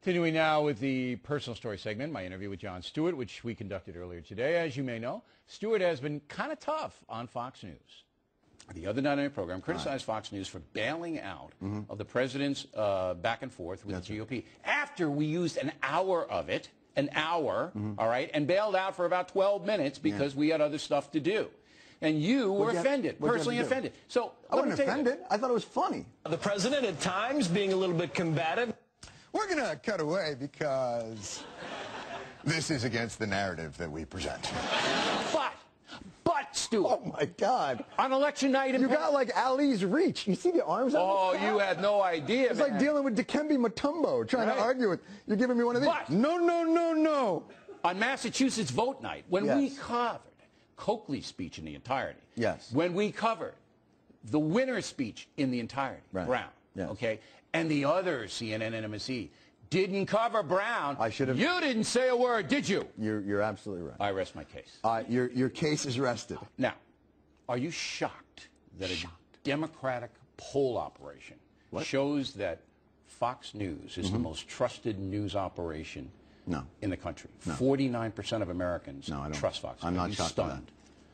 Continuing now with the personal story segment, my interview with Jon Stewart, which we conducted earlier today. As you may know, Stewart has been kind of tough on Fox News. The other night on the program criticized Fox News for bailing out of the president's back and forth with the GOP after we used an hour of it, all right, and bailed out for about 12 minutes because we had other stuff to do. And you were offended, personally offended. So I wasn't offended. I thought it was funny. The president at times being a little bit combative. We're going to cut away because this is against the narrative that we present. But, Stewart. Oh, my God. On election night... You got, like, Ali's reach. You see the arms out? Oh, you had no idea, It's like dealing with Dikembe Mutombo, trying to argue with... You're giving me one of these. But, no, no, no, no. On Massachusetts vote night, when we covered Coakley's speech in the entirety... When we covered the winner's speech in the entirety, Brown, okay, and the other CNN and MSC didn't cover Brown. I should have. You didn't say a word, did you? You're absolutely right. I rest my case. Your case is rested. Now, are you shocked that a Democratic poll operation shows that Fox News is the most trusted news operation in the country? 49% of Americans trust Fox News. I'm not shocked by that.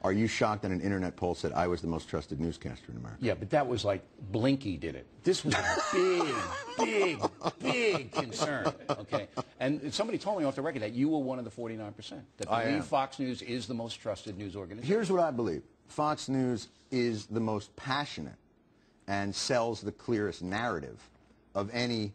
Are you shocked that an internet poll said I was the most trusted newscaster in America? Yeah, but that was like Blinky did it. This was a big concern, okay? And somebody told me off the record that you were one of the 49% that believe Fox News is the most trusted news organization. Here's what I believe. Fox News is the most passionate and sells the clearest narrative of any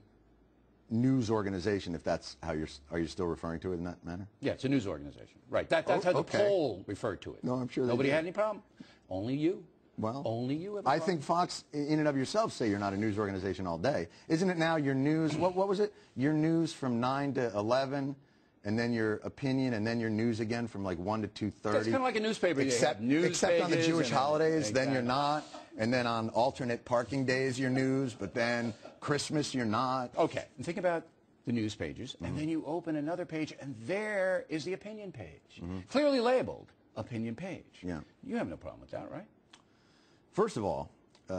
news organization, if that's how are you still referring to it in that manner? Yeah, it's a news organization. Right. That's how the poll referred to it. No, I'm sure nobody had any problem. Only you. Well, only you. I think Fox, in and of yourself, say you're not a news organization all day. Isn't it now your news? What was it? Your news from 9 to 11, and then your opinion, and then your news again from like 1 to 2:30. It's kind of like a newspaper. Except on the Jewish holidays, then you're not. And then on alternate parking days, you're news, but then Christmas, you're not. Okay, and think about the news pages, and then you open another page, and there is the opinion page, clearly labeled opinion page. Yeah. You have no problem with that, right? First of all,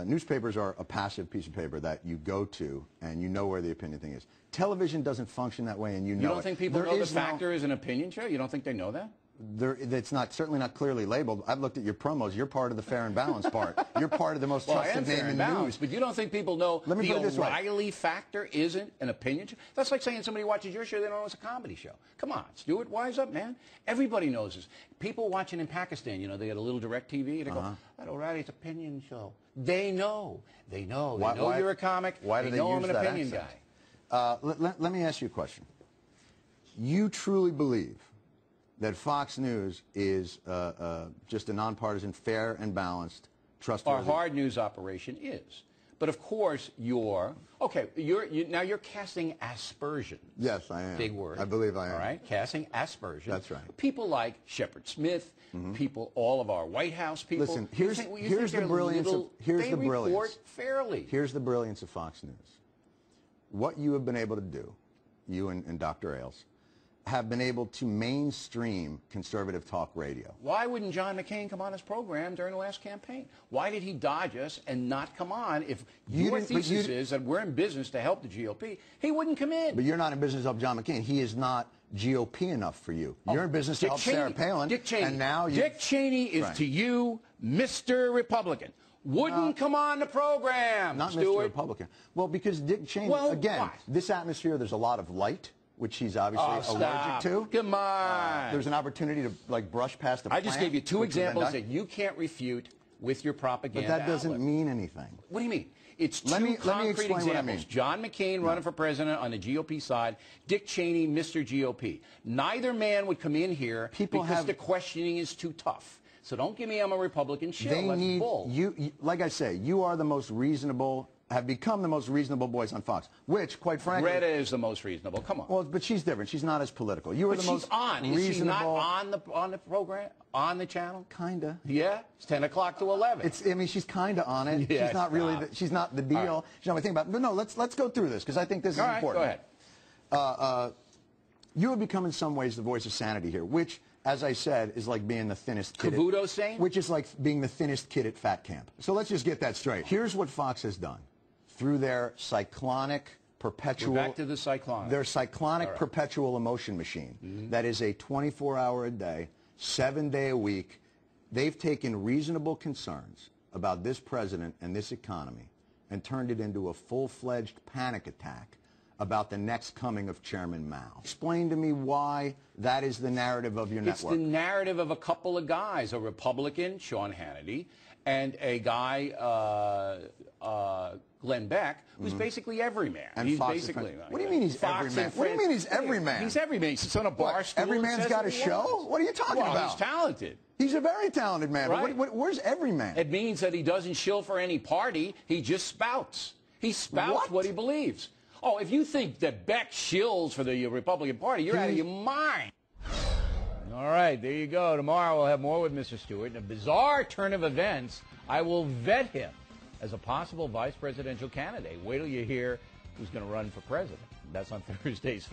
newspapers are a passive piece of paper that you go to, and you know where the opinion thing is. Television doesn't function that way, and you know it. You don't think people know the Factor is an opinion show? You don't think they know that? It's certainly not clearly labeled. I've looked at your promos. You're part of the fair and balanced part. You're part of the most trusted name in news. But you don't think people know the O'Reilly Factor isn't an opinion show? That's like saying somebody watches your show, they don't know it's a comedy show. Come on, Stewart, wise up, man. Everybody knows this. People watching in Pakistan, you know, they get a little direct TV, and they go, that O'Reilly's opinion show. They know. They know. They know you're a comic. Why do they know I'm use an that opinion guy? Let me ask you a question. You truly believe that Fox News is just a nonpartisan, fair and balanced, trustworthy... Our hard news operation is. But of course, now you're casting aspersions. Yes, I am. Big word. I believe I am. All right, casting aspersions. That's right. People like Shepard Smith, people, all of our White House people. Listen, here's the brilliance of... They report fairly. Here's the brilliance of Fox News. What you have been able to do, you and Dr. Ailes, have been able to mainstream conservative talk radio. Why wouldn't John McCain come on his program during the last campaign? Why did he dodge us and not come on? If your thesis is that we're in business to help the GOP, he wouldn't come in. But you're not in business to help John McCain. He is not GOP enough for you. You're in business to help Sarah Palin. Dick Cheney. And now Dick Cheney is to you Mr. Republican. Wouldn't come on the program, Not Stewart. Mr. Republican. Well, because Dick Cheney, again, this atmosphere, there's a lot of light, which he's obviously allergic to. Come on. There's an opportunity to, like, brush past a plant. I just gave you two examples that you can't refute with your propaganda But that doesn't mean anything. What do you mean? It's two concrete examples. John McCain running for president on the GOP side, Dick Cheney, Mr. GOP. Neither man would come in here because the questioning is too tough. So don't give me I'm a Republican shit. That's bull. Like I say, you are the most reasonable, have become the most reasonable voice on Fox, which, quite frankly... Greta is the most reasonable. Come on. Well, but she's different. She's not as political. You are the most reasonable... Is she not on the program, on the channel? Kinda. Yeah? It's 10 o'clock to 11. I mean, she's kinda on it. Yeah, she's not really... she's not the deal. Right. She's not the thing about it. But no, let's go through this, because I think this is important. Go ahead. You have become, in some ways, the voice of sanity here, which... as I said, is like being the thinnest kid. Cavuto saying? Which is like being the thinnest kid at fat camp. So let's just get that straight. Here's what Fox has done. Through their cyclonic perpetual... We're back to the cyclonic. Their cyclonic Right. perpetual emotion machine. That is a 24-hour a day, 7-day a week. They've taken reasonable concerns about this president and this economy and turned it into a full-fledged panic attack about the next coming of Chairman Mao. Explain to me why that is the narrative of your It's network. the narrative of a couple of guys, a Republican, Sean Hannity, and a guy, Glenn Beck, who's basically every man. And He's Fox basically. What do you mean he's every man? What do you mean he's every man? He's every man. He sits on a bar What, stool. every and man's says got what a he show? wants. What are you talking well, about? He's talented. He's a very talented man. Right. But where's every man? It means that he doesn't shill for any party. He just spouts. He spouts what he believes. Oh, if you think that Beck shills for the Republican Party, you're out of your mind. All right, there you go. Tomorrow we'll have more with Mr. Stewart. In a bizarre turn of events, I will vet him as a possible vice presidential candidate. Wait till you hear who's going to run for president. That's on Thursday's Fact.